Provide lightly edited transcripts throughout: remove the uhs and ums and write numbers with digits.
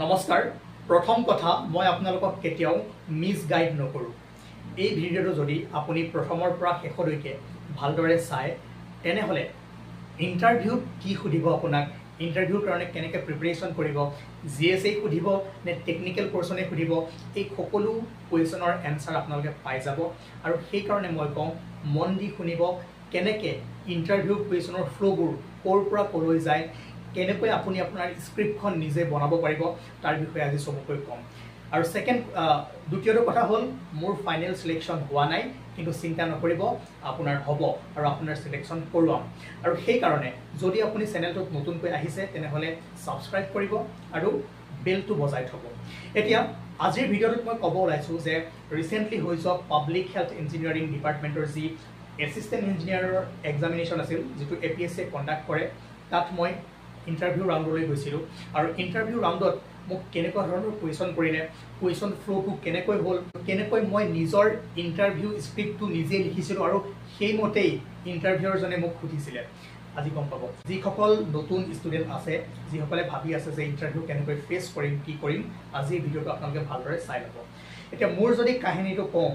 নমস্কাৰ প্ৰথম কথা মই আপোনালোকক কেতিয়াও মিস গাইড নকৰো এই ভিডিঅটো যদি আপুনি প্ৰথমৰ পৰা শেষলৈকে ভালদৰে চাই তেনেহলে ইন্টাৰভিউ কি খুদিব আপোনাক ইন্টাৰভিউৰ কাৰণে কেনেকৈ প্ৰিপাৰেচন কৰিব জিএসএ খুদিব নে টেকনিক্যাল পোৰছনে খুদিব এই সকলো কোৱেশ্যনৰ এনসাৰ আপোনালোকে পাই যাব আৰু সেই কাৰণে মই কওঁ মন দি শুনিব কেনেকৈ ইন্টাৰভিউ কোৱেশ্যনৰ ফ্লোবোৰ কোৰ পৰা কলৈ যায় কেনেকৈ আপুনি আপোনাৰ স্ক্ৰিপ্টখন নিজে বনাব পাৰিব তাৰ বিষয়ে আজি সবকৈ কম আৰু সেকেন্ড দ্বিতীয়টো কথা হল মোৰ ফাইনেল সিলেকশন হোৱা নাই কিন্তু চিন্তা নকৰিব আপোনাৰ হ'ব আৰু আপোনাৰ সিলেকশন কৰোৱাম আৰু সেই কাৰণে যদি আপুনি চেনেলটোত নতুনকৈ আহিছে তেনেহলে সাবস্ক্ৰাইব কৰিব আৰু বেলটো বজাই থব এতিয়া আজিৰ ভিডিঅ'টোত মই ক'ব ওলাইছো যে ৰিসেন্টলি হৈ যোৱা পাব্লিক হেলথ ইঞ্জিনিয়াৰিং ডিপাৰ্টমেন্টৰ যি এসিস্টেন্ট ইঞ্জিনিয়াৰৰ এক্সামিনেশন আছিল যেটো এপিএসসি কন্ডাক্ট কৰে তাত মই ইন্টাৰভিউ ৰাউণ্ডলৈ গৈছিলো আৰু ইন্টাৰভিউ ৰাউণ্ডত মোক কেনেকুৱা ধৰণৰ কোৱেশ্যন কৰিলে কোৱেশ্যন ফ্লোটো কেনেকৈ হ'ল কেনেকৈ মই নিজৰ ইন্টাৰভিউ স্ক্ৰিপ্টটো নিজে লিখিছিলো আৰু সেইমতেই ইন্টাৰভিউৰ জনে মোক খুদিছিলে আজি গম পাব যিসকল নতুন ষ্টুডেন্ট আছে যিসকলে ভাবি আছে যে ইন্টাৰভিউ কেনেকৈ ফেস কৰিম কি কৰিম আজি এই ভিডিঅটো আপোনালোকে ভালদৰে চাই ল'ব এতিয়া মোৰ যদি কাহিনীটো কওঁ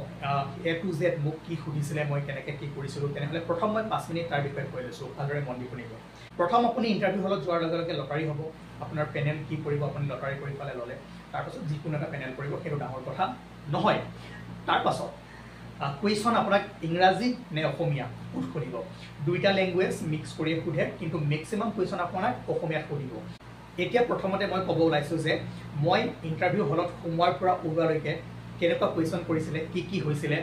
এ টু জেড মোক কি খুদিছিলে মই কেনেকৈ কি কৰিছিলো তেনেহলে প্ৰথম মই 5 মিনিট তাৰ বিষয়ে কৈ লৈছো ভালদৰে মন দি শুনিব প্ৰথম আপুনি ইন্টাৰভিউ হলত যোৱাৰ লগে লগে লটাৰী হ'ব আপোনাৰ পেনেল কি কৰিব আপুনি লটাৰী কৰি পালে ললে তাৰ পাছত যিকোনো এটা পেনেল কৰিব সেইটো ডাঙৰ কথা নহয় তাৰ পাছত কুৱেশ্যন আপোনাক ইংৰাজী নে অসমীয়া খুদিব দুইটা ল্যাঙ্গুৱেজ মিক্স কৰি খুদে কিন্তু ম্যাক্সিমাম কুৱেশ্যন আপোনাক অসমীয়াত খুদিব এতিয়া প্ৰথমতে মই ক'ব ওলাইছো যে মই ইন্টাৰভিউ হলত সোমৱাৰ পৰা ওলোৱালৈকে কেনেকুৱা কুৱেশ্যন কৰিছিলে কি হৈছিলে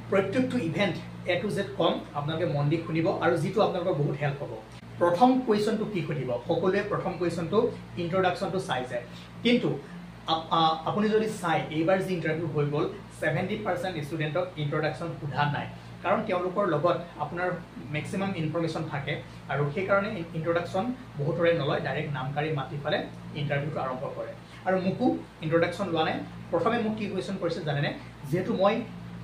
প্ৰত্যেকটো ইভেন্ট এ টু জেড কম আপোনালোকে মন দি শুনিব আৰু যিটো আপোনালোকৰ বহুত হেল্প হ'ব প্ৰথম কুৱেশ্যনটো কি খুদিব সকলোৱে প্ৰথম কুৱেশ্যনটো ইন্ট্ৰোডাকশনটো চাই যায় কিন্তু আপুনি যদি চাই এইবাৰ যি ইন্টাৰভিউ হৈ গ'ল 70% ষ্টুডেন্টক ইন্ট্ৰোডাকশন সোধা নাই কাৰণ তেওঁলোকৰ লগত আপোনাৰ ম্যাক্সিমাম ইনফৰমেশন থাকে আৰু সেই কাৰণে ইন্ট্ৰোডাকশন বহুতৰে নলয় ডাইৰেক্ট নামকাৰী মাতি ফালে ইন্টাৰভিউটো আৰম্ভ কৰে আৰু মুকু ইন্ট্ৰোডাকশন লোৱা নাই প্ৰথমে মোক কি কুৱেশ্যন কৰিছে জানেনে যেহেতু মই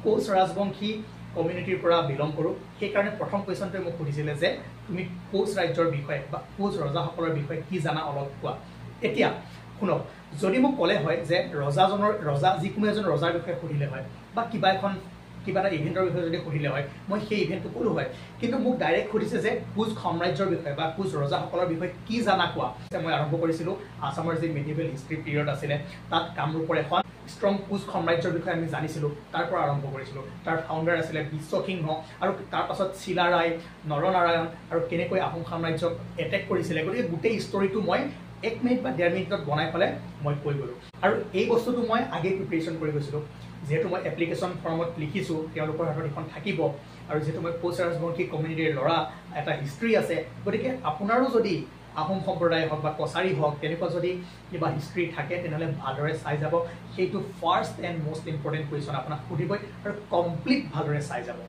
কোচ ৰাজবংশী কমিউনিটিৰ পৰা বিলং কৰো সেই কাৰণে প্ৰথম কুৱেশ্যনটোৱে মোক সুধিছিলে যে তুমি কোচ ৰাজ্যৰ বিষয়ে বা কোচ ৰজাসকলৰ বিষয়ে কি জানা অলপ কোৱা এতিয়া শুনক যদি মোক ক'লে হয় যে ৰজা যিকোনো এজন ৰজাৰ বিষয়ে সুধিলে হয় বা কিবা এটা ইভেন্টৰ বিষয়ে যদি সুধিলে হয় মই সেই ইভেন্টটো ক'লো হয় কিন্তু মোক ডাইৰেক্ট সুধিছে যে কোচ সাম্ৰাজ্যৰ বিষয়ে বা কোচ ৰজাসকলৰ বিষয়ে কি জানা কোৱা মই আৰম্ভ কৰিছিলো আসামৰ যি মেডিভেল হিষ্ট্ৰী পিৰিয়ড আছিল তাত কামৰূপৰ এখন স্ট্ৰং কোচ সাম্ৰাজ্যৰ বিষয়ে আমি জানিছিলো তাৰ পৰা আৰম্ভ কৰিছিলো তাৰ ফাউণ্ডাৰ আছিল বিশ্বসিংহ আৰু তাৰ পাছত শিলাৰাই নৰনাৰায়ণ আৰু কেনেকৈ আহোম সাম্ৰাজ্যক এটেক কৰিছিলে গতিকে গোটেই ষ্টৰীটো মই 1 মিনিট বা 1.5 মিনিটত বনাই ফলে মই কৈ গলো আৰু এই বস্তুটো মই আগে প্ৰিপাৰেচন কৰি গৈছিলো যেহেতু মই এপ্লিকেশন ফৰ্মত লিখিছো তেওঁলোকৰ হাতত এখন থাকিব আৰু যেহেতু মই কোচ ৰাজবংশী কমিউনিটিৰ লৰা এটা হিষ্ট্ৰী আছে গতিকে আপোনাৰো যদি আহোম সম্প্ৰদায় হওক বা কছাৰী হওক তেনেকুৱা যদি কিবা হিষ্ট্ৰী থাকে তেনেহলে ভালদৰে চাই যাব সেইটো first and most important question আপোনাক সুধিবই আৰু কমপ্লিট ভালদৰে চাই যাব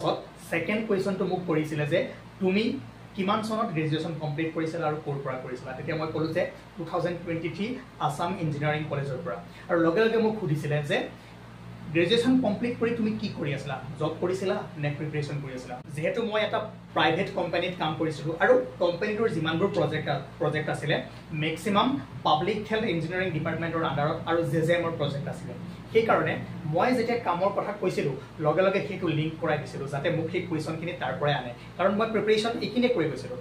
সেকেন্ড কুৱেশ্যনটো মোক কৰিছিলে যে তুমি কিমান চনত গ্ৰেজুৱেচন কমপ্লিট কৰিছিল আৰু কোৰ পৰা কৰিছিল তেতিয়া মই ক'লো যে 2023 আসাম ইঞ্জিনিয়াৰিং কলেজৰ পৰা আৰু লগে লগে মোক সুধিছিলে যে গ্ৰেজুৱেচন কমপ্লিট কৰি তুমি কি কৰি আছিলা জব কৰিছিলা নে প্ৰিপাৰেচন কৰি আছিলা যেহেতু মই এটা প্ৰাইভেট কোম্পানীত কাম কৰিছিলো আৰু কোম্পানীটোৰ যিমানবোৰ প্ৰজেক্ট আছিল ম্যাক্সিমাম পাব্লিক হেলথ ইঞ্জিনিয়াৰিং ডিপাৰ্টমেন্টৰ আন্ডাৰত আৰু জেজেএমৰ প্ৰজেক্ট আছিল সেই কাৰণে মই যেতিয়া কামৰ কথা কৈছিলো লগে লগে সেইটো লিংক কৰাই দিছিলো যাতে মোক সেই কুৱেশ্যনখিনি তাৰ পৰাই আনে কাৰণ মই প্ৰিপাৰেচন একিনে কৰি গৈছিলো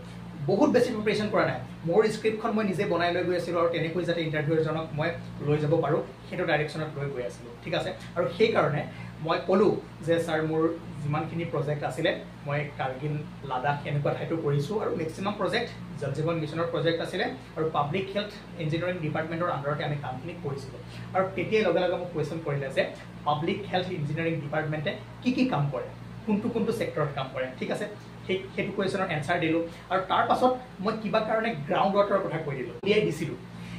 বহুত বেছি প্ৰিপাৰেচন কৰা নাই মোৰ স্ক্ৰিপ্টখন মই নিজে বনাই লৈ গৈ আছিলো আৰু তেনেকৈ যাতে ইন্টাৰভিউৰজনক মই লৈ যাব পাৰো সেইটো ডাইৰেকচনত লৈ গৈ আছিলো ঠিক আছে আৰু সেই কাৰণে মই ক'লো যে স্যাৰ মোৰ যিমানখিনি প্ৰজেক্ট আছিল মই কাৰ্গিল লাডাখ এনেকুৱা ঠাইতো কৰিছো আৰু ম্যাক্সিমাম প্ৰজেক্ট জল জীৱন মিছনৰ প্ৰজেক্ট আছিল আৰু পাব্লিক হেলথ ইঞ্জিনিয়াৰিং ডিপাৰ্টমেন্টৰ আন্ডাৰতে আমি কামখিনি কৰিছিলো আৰু তেতিয়া লগে লগে মোক কুৱেশ্যন কৰিলে যে পাব্লিক হেলথ ইঞ্জিনিয়াৰিং ডিপাৰ্টমেন্টে কি কাম কৰে কোনটো সেক্টৰত কাম কৰে ঠিক আছে সেইটো কুৱেশ্যনৰ এনসাৰ দিলো আৰু তাৰ পাছত মই কিবা কাৰণে গ্ৰাউণ্ড ৱাটাৰৰ কথা কৈ দিলো উলিয়াই দিছিলো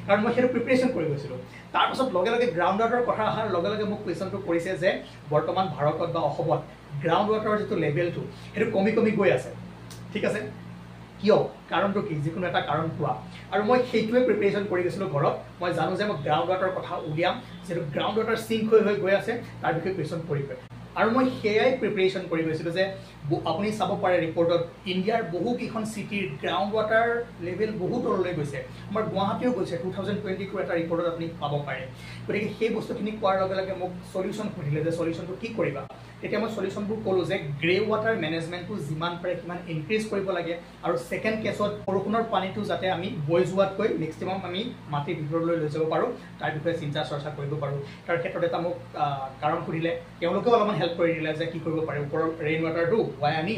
কাৰণ মই সেইটো প্ৰিপাৰেচন কৰি গৈছিলো তাৰ পাছত লগে লগে গ্ৰাউণ্ড ৱাটাৰৰ কথা অহাৰ লগে লগে মোক কুৱেশ্যনটো কৰিছে যে বৰ্তমান ভাৰতত বা অসমত গ্ৰাউণ্ড ৱাটাৰৰ যিটো লেভেলটো সেইটো কমি গৈ আছে ঠিক আছে কিয় কাৰণটো কি যিকোনো এটা কাৰণ কোৱা আৰু মই সেইটোৱে প্ৰিপাৰেচন কৰি গৈছিলো ঘৰত মই জানো যে মই গ্ৰাউণ্ড ৱাটাৰৰ কথা উলিয়াম যেটো গ্ৰাউণ্ড ৱাটাৰ সিঙ্ক হৈ গৈ আছে তাৰ বিষয়ে কুৱেশ্যন কৰিম আৰু মই সেয়াই প্ৰিপাৰেশ্যন কৰি গৈছিলোঁ যে আপুনি চাব পাৰে ৰিপৰ্টত ইণ্ডিয়াৰ বহুকেইখন চিটিৰ গ্ৰাউণ্ড ৱাটাৰ লেভেল বহুত তললৈ গৈছে আমাৰ গুৱাহাটীও গৈছে 2022 এটা ৰিপৰ্টত আপুনি পাব পাৰে গতিকে সেই বস্তুখিনি কোৱাৰ লগে লগে মোক চলিউশ্যন সুধিলে যে চলিউশ্যনটো কি কৰিবা তেতিয়া মই চলিউশ্যনবোৰ ক'লোঁ যে গ্ৰে ৱাটাৰ মেনেজমেণ্টটো যিমান পাৰে সিমান ইনক্ৰিজ কৰিব লাগে আৰু ছেকেণ্ড কেছত বৰষুণৰ পানীটো যাতে আমি বৈ যোৱাতকৈ মেক্সিমাম আমি মাটিৰ ভিতৰলৈ লৈ যাব পাৰোঁ তাৰ বিষয়ে চিন্তা চৰ্চা কৰিব পাৰোঁ তাৰ ক্ষেত্ৰত এটা মোক কাৰণ সুধিলে তেওঁলোকেও অলপমান হেল্প কৰি দিলে যে কি কৰিব পাৰে ওপৰৰ ৰেইন ৱাটাৰটো শুৱাই আনি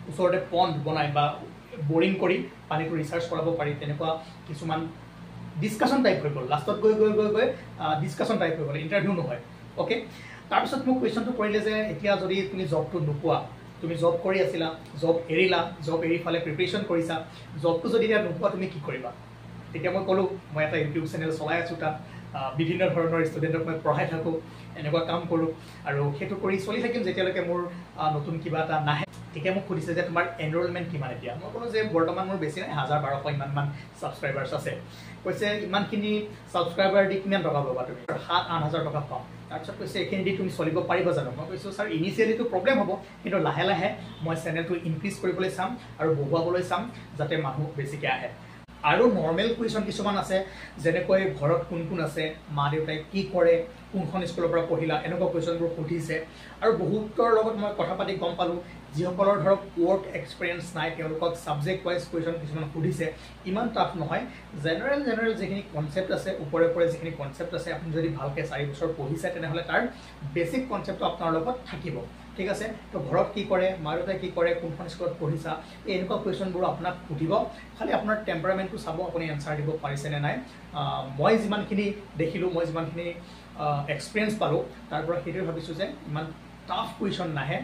ওচৰতে পণ্ড বনাই বা বৰিং কৰি পানীটো ৰিচাৰ্জ কৰাব পাৰি তেনেকুৱা কিছুমান ডিছকাশ্যন টাইপ হৈ গ'ল লাষ্টত গৈ ডিছকাশ্যন টাইপ হৈ গ'ল ইণ্টাৰভিউ নহয় অ'কে তাৰপিছত মোক কুৱেশ্যনটো কৰিলে যে এতিয়া যদি তুমি জবটো নোপোৱা তুমি জব কৰি আছিলা জব এৰিলা জব এৰি ফালে প্ৰিপাৰেশ্যন কৰিছা জবটো যদি এতিয়া নোপোৱা তুমি কি কৰিবা তেতিয়া মই ক'লোঁ মই এটা ইউটিউব চেনেল চলাই আছোঁ তাত বিভিন্ন ধৰণৰ ষ্টুডেণ্টক মই পঢ়াই থাকোঁ এনেকুৱা কাম কৰোঁ আৰু সেইটো কৰি চলি থাকিম যেতিয়ালৈকে মোৰ নতুন কিবা এটা নাহে তেতিয়া মোক সুধিছে যে তোমাৰ এনৰলমেণ্ট কিমান এতিয়া মই ক'লোঁ যে বৰ্তমান মোৰ বেছি নাই 1000-1200 ইমানমান ছাবস্ক্ৰাইবাৰ্ছ আছে কৈছে ইমানখিনি ছাবস্ক্ৰাইবাৰ দি কিমান টকা পাবা তুমি 7-8 হাজাৰ টকা পাম তাৰপিছত কৈছে এইখিনি দি তুমি চলিব পাৰিবা জানো মই কৈছোঁ ছাৰ ইনিচিয়েলিটো প্ৰব্লেম হ'ব কিন্তু লাহে লাহে মই চেনেলটো ইনক্ৰিজ কৰিবলৈ চাম আৰু বহুৱাবলৈ চাম যাতে মানুহ বেছিকৈ আহে আৰু নৰ্মেল কুৱেশ্যন কিছুমান আছে যেনেকৈ ঘৰত কোন কোন আছে মা দেউতাই কি কৰে কোনখন স্কুলৰ পৰা পঢ়িলা এনেকুৱা কুৱেশ্যনবোৰ সুধিছে আৰু বহুতৰ লগত মই কথা পাতি গম পালোঁ যিসকলৰ ধৰক ৱৰ্ক এক্সপিৰিয়েঞ্চ নাই তেওঁলোকক ছাবজেক্ট ৱাইজ কুৱেশ্যন কিছুমান সুধিছে ইমান টাফ নহয় জেনেৰেল যিখিনি কনচেপ্ট আছে ওপৰে যিখিনি কনচেপ্ট আছে আপুনি যদি ভালকৈ 4 বছৰ পঢ়িছে তেনেহ'লে তাৰ বেছিক কনচেপ্টটো আপোনাৰ লগত থাকিব ঠিক আছে তো ঘৰত কি কৰে মা দেউতাই কি কৰে কোনখন স্কুলত পঢ়িছা এই এনেকুৱা কুৱেশ্যনবোৰ আপোনাক সুধিব খালি আপোনাৰ টেম্পাৰামেণ্টটো চাব আপুনি এনচাৰ দিব পাৰিছেনে নাই মই যিমানখিনি দেখিলোঁ মই যিমানখিনি এক্সপিৰিয়েঞ্চ পালোঁ তাৰ পৰা সেইটোৱে ভাবিছোঁ যে ইমান টাফ কুৱেশ্যন নাহে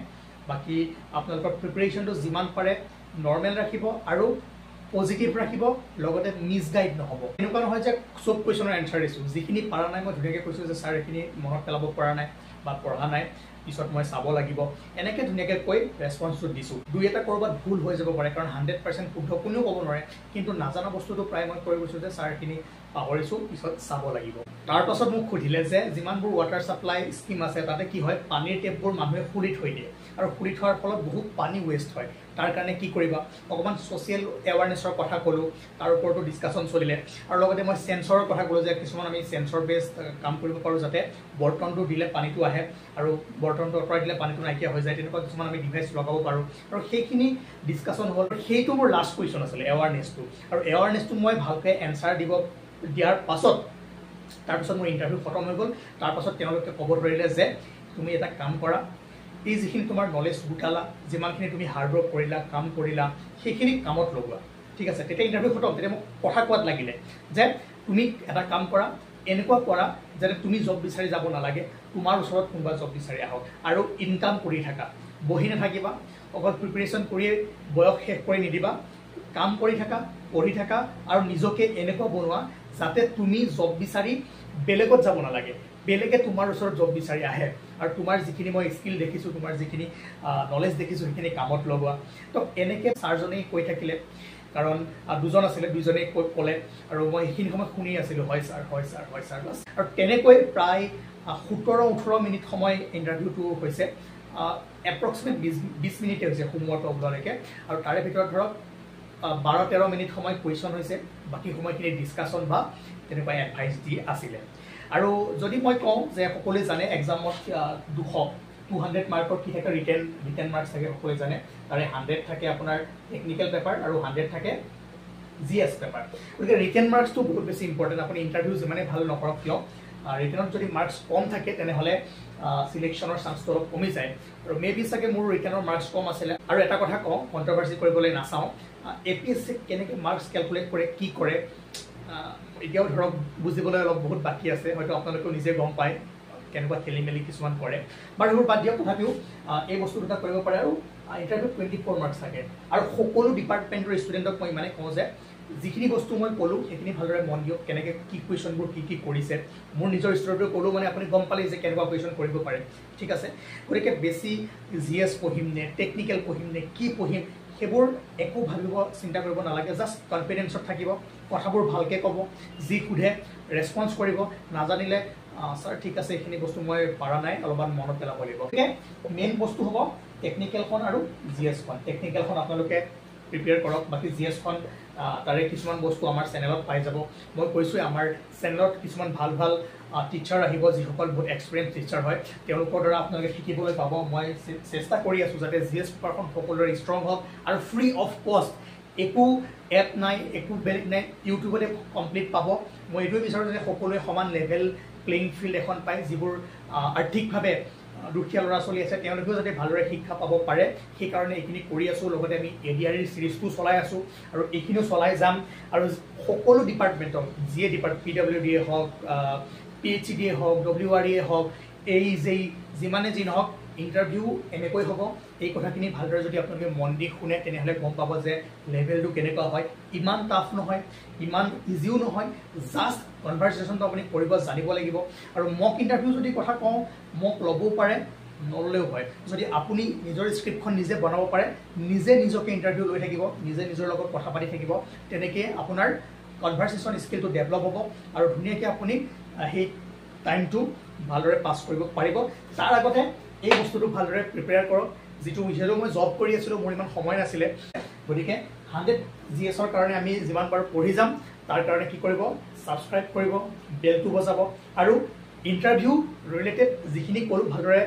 বাকী আপোনালোকৰ প্ৰিপাৰেশ্যনটো যিমান পাৰে নৰ্মেল ৰাখিব আৰু পজিটিভ ৰাখিব লগতে মিছগাইড নহ'ব এনেকুৱা নহয় যে চব কুৱেশ্যনৰ এনচাৰ দিছোঁ যিখিনি পাৰা নাই মই ধুনীয়াকৈ কৈছোঁ যে ছাৰ এইখিনি মনত পেলাব পৰা নাই বা পঢ়া নাই পিছত মই চাব লাগিব এনেকৈ ধুনীয়াকৈ কৈ ৰেছপন্সটো দিছোঁ দুই এটা ক'ৰবাত ভুল হৈ যাব পাৰে কাৰণ 100% শুদ্ধ কোনেও ক'ব নোৱাৰে কিন্তু নাজানা বস্তুটো প্ৰায় মই কৈ গৈছোঁ যে ছাৰ এইখিনি পাহৰিছোঁ পিছত চাব লাগিব তাৰপাছত মোক সুধিলে যে যিমানবোৰ ৱাটাৰ ছাপ্লাই স্কিম আছে তাতে কি হয় পানীৰ টেপবোৰ মানুহে খুলি থৈ দিয়ে আৰু খুলি থোৱাৰ ফলত বহুত পানী ৱেষ্ট হয় তাৰ কাৰণে কি কৰিবা অকণমান ছ'চিয়েল এৱাৰনেছৰ কথা ক'লোঁ তাৰ ওপৰতো ডিছকাশ্যন চলিলে আৰু লগতে মই চেঞ্চৰৰ কথা ক'লোঁ যে কিছুমান আমি চেঞ্চৰ বেছড কাম কৰিব পাৰোঁ যাতে বৰ্তনটো দিলে পানীটো আহে আৰু বৰ্তনটো আঁতৰাই দিলে পানীটো নাইকিয়া হৈ যায় তেনেকুৱা কিছুমান আমি ডিভাইচ লগাব পাৰোঁ আৰু সেইখিনি ডিছকাশ্যন হ'ল সেইটো মোৰ লাষ্ট কুৱেশ্যন আছিলে এৱাৰনেছটো আৰু এৱাৰনেছটো মই ভালকৈ এনচাৰ দিয়াৰ পাছত তাৰপিছত মোৰ ইণ্টাৰভিউ খতম হৈ গ'ল তাৰপাছত তেওঁলোকে ক'ব ধৰিলে যে তুমি এটা কাম কৰা এই যিখিনি তোমাৰ নলেজ গোটালা যিমানখিনি তুমি হাৰ্ডৱৰ্ক কৰিলা কাম কৰিলা সেইখিনি কামত লগোৱা ঠিক আছে তেতিয়া ইণ্টাৰভিউ খতম তেতিয়া মোক কথা কোৱাত লাগিলে যে তুমি এটা কাম কৰা এনেকুৱা কৰা যাতে তুমি জব বিচাৰি যাব নালাগে তোমাৰ ওচৰত কোনোবা জব বিচাৰি আহক আৰু ইনকাম কৰি থাকা বহি নাথাকিবা অকল প্ৰিপাৰেশ্যন কৰিয়ে বয়স শেষ কৰি নিদিবা কাম কৰি থাকা পঢ়ি থাকা আৰু নিজকে এনেকুৱা বনোৱা যাতে তুমি জব বিচাৰি বেলেগত যাব নালাগে বেলেগে তোমাৰ ওচৰত জব বিচাৰি আহে আৰু তোমাৰ যিখিনি মই স্কিল দেখিছোঁ তোমাৰ যিখিনি নলেজ দেখিছোঁ সেইখিনি কামত লগোৱা তো এনেকৈ ছাৰজনে কৈ থাকিলে কাৰণ দুজন আছিলে দুইজনে ক'লে আৰু মই সেইখিনি সময় শুনি আছিলোঁ হয় ছাৰ বাছ আৰু তেনেকৈ প্ৰায় 17-18 মিনিট সময় ইণ্টাৰভিউটো হৈছে এপ্ৰক্সিমেট 20 মিনিটে হৈছে সোমোৱাৰ পৰা ওলোৱালৈকে আৰু তাৰে ভিতৰত ধৰক 12-13 মিনিট সময় কুৱেশ্যন হৈছে বাকী সময়খিনি ডিছকাশ্যন বা তেনেকুৱা এডভাইচ দি আছিলে আৰু যদি মই কওঁ যে সকলোৱে জানে এক্সামত 200 মাৰ্কৰ কি থাকে ৰিটেন মাৰ্কছ থাকে সকলোৱে জানে তাৰে 100 থাকে আপোনাৰ টেকনিকেল পেপাৰ আৰু 100 থাকে GS পেপাৰ গতিকে ৰিটেন মাৰ্কছটো বহুত বেছি ইম্পৰ্টেণ্ট আপুনি ইণ্টাৰভিউ যিমানে ভাল নকৰক কিয় ৰিটেনত যদি মাৰ্কছ কম থাকে তেনেহ'লে সিলেকশ্যনৰ চান্সটো অলপ কমি যায় আৰু মেবি চাগে মোৰ ৰিটেনৰ মাৰ্কছ কম আছিলে আৰু এটা কথা কওঁ কণ্ট্ৰভাৰ্চি কৰিবলৈ নাচাওঁ APSC কেনেকৈ মাৰ্কছ কেলকুলেট কৰে কি কৰে এতিয়াও ধৰক বুজিবলৈ অলপ বহুত বাকী আছে হয়তো আপোনালোকেও নিজে গম পায় কেনেকুৱা খেলি মেলি কিছুমান কৰে বাৰু এইবোৰ বাদ দিয়ক তথাপিও এই বস্তু দুটা কৰিব পাৰে আৰু ইণ্টাৰভিউত 24 মাৰ্কছ থাকে আৰু সকলো ডিপাৰ্টমেণ্টৰ ষ্টুডেণ্টক মই মানে কওঁ যে যিখিনি বস্তু মই ক'লোঁ সেইখিনি ভালদৰে মন দিয়ক কেনেকৈ কি কুৱেশ্যনবোৰ কি কৰিছে মোৰ নিজৰ ষ্টুডেণ্টক ক'লোঁ মানে আপুনি গম পালে যে কেনেকুৱা কুৱেশ্যন কৰিব পাৰে ঠিক আছে গতিকে বেছি GS পঢ়িম নে টেকনিকেল পঢ়িম নে কি পঢ়িম সেইবোৰ একো ভাবিব চিন্তা কৰিব নালাগে জাষ্ট কনফিডেন্সত থাকিব কথাবোৰ ভালকৈ ক'ব যি সোধে ৰেছপন্স কৰিব নাজানিলে ছাৰ ঠিক আছে এইখিনি বস্তু মই পাৰা নাই অলপমান মনত পেলাব লাগিব গতিকে মেইন বস্তু হ'ব টেকনিকেলখন আৰু জিএছখন টেকনিকেলখন আপোনালোকে প্ৰিপেয়াৰ কৰক বাকী জিএছখন তাৰে কিছুমান বস্তু আমাৰ চেনেলত পাই যাব মই কৈছোঁৱে আমাৰ চেনেলত কিছুমান ভাল ভাল টিচাৰ আহিব যিসকল বহুত এক্সপিৰিয়েঞ্চ টিচাৰ হয় তেওঁলোকৰ দ্বাৰা আপোনালোকে শিকিবলৈ পাব মই চেষ্টা কৰি আছোঁ যাতে জিএছ পেপাৰখন সকলোৰে ষ্ট্ৰং হওক আৰু ফ্ৰী অফ কষ্ট একো এপ নাই একো বেলেগ নাই ইউটিউবতে কমপ্লিট পাব মই এইটোৱে বিচাৰোঁ যাতে সকলোৱে সমান লেভেল প্লেইং ফিল্ড এখন পায় যিবোৰ আৰ্থিকভাৱে দুখীয়া ল'ৰা ছোৱালী আছে তেওঁলোকেও যাতে ভালদৰে শিক্ষা পাব পাৰে সেইকাৰণে এইখিনি কৰি আছোঁ লগতে আমি এডিআৰইৰ চিৰিজটো চলাই আছোঁ আৰু এইখিনিও চলাই যাম আৰু সকলো ডিপাৰ্টমেণ্টক যিয়ে PWD হওক PHCD হওক WRE হওক AEJE যিমানে যি নহওক ইণ্টাৰভিউ এনেকৈ হ'ব এই কথাখিনি ভালদৰে যদি আপোনালোকে মন দি শুনে তেনেহ'লে গম পাব যে লেভেলটো কেনেকুৱা হয় ইমান টাফ নহয় ইমান ইজিও নহয় জাষ্ট কনভাৰ্চেশ্যনটো আপুনি কৰিব জানিব লাগিব আৰু মক ইণ্টাৰভিউ যদি কথা কওঁ মক ল'বও পাৰে নল'লেও হয় যদি আপুনি নিজৰ স্ক্ৰিপ্টখন নিজে বনাব পাৰে নিজে নিজকে ইণ্টাৰভিউ লৈ থাকিব নিজে নিজৰ লগত কথা পাতি থাকিব তেনেকৈ আপোনাৰ কনভাৰ্চেশ্যন স্কিলটো ডেভেলপ হ'ব আৰু ধুনীয়াকৈ আপুনি সেই টাইমটো ভালদৰে পাছ কৰিব পাৰিব তাৰ আগতে এই বস্তুটো ভালদৰে প্ৰিপেয়াৰ কৰক যিহেতু মই জব কৰি আছিলোঁ মোৰ ইমান সময় নাছিলে গতিকে 100 GSৰ কাৰণে আমি যিমান পাৰোঁ পঢ়ি যাম তাৰ কাৰণে কি কৰিব ছাবস্ক্ৰাইব কৰিব বেলটো বজাব আৰু ইণ্টাৰভিউ ৰিলেটেড যিখিনি কৰোঁ ভালদৰে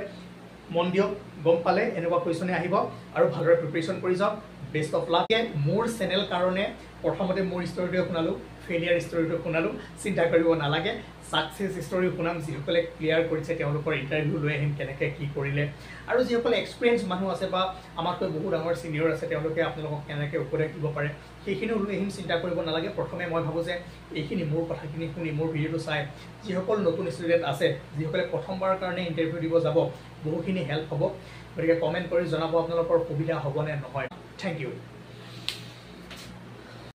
মন দিয়ক গম পালে এনেকুৱা কুৱেশ্যনে আহিব আৰু ভালদৰে প্ৰিপেৰেশ্যন কৰি যাওক বেষ্ট অফ লাক মোৰ চেনেল কাৰণে প্ৰথমতে মোৰ ষ্টৰিটোৱে শুনালোঁ ফেইলিয়াৰ ষ্টৰিটো শুনালোঁ চিন্তা কৰিব নালাগে ছাকচেছ ষ্টৰি শুনাম যিসকলে ক্লিয়াৰ কৰিছে তেওঁলোকৰ ইণ্টাৰভিউ লৈ আহিম কেনেকৈ কি কৰিলে আৰু যিসকলে এক্সপিৰিয়েঞ্চ মানুহ আছে বা আমাতকৈ বহু ডাঙৰ ছিনিয়ৰ আছে তেওঁলোকে আপোনালোকক কেনেকৈ উপদেশ দিব পাৰে সেইখিনিও লৈ আহিম চিন্তা কৰিব নালাগে প্ৰথমে মই ভাবোঁ যে এইখিনি মোৰ কথাখিনি শুনি মোৰ ভিডিঅ'টো চাই যিসকল নতুন ষ্টুডেণ্ট আছে যিসকলে প্ৰথমবাৰৰ কাৰণে ইণ্টাৰভিউ দিব যাব বহুখিনি হেল্প হ'ব গতিকে কমেণ্ট কৰি জনাব আপোনালোকৰ সুবিধা হ'ব নে নহয় থেংক ইউ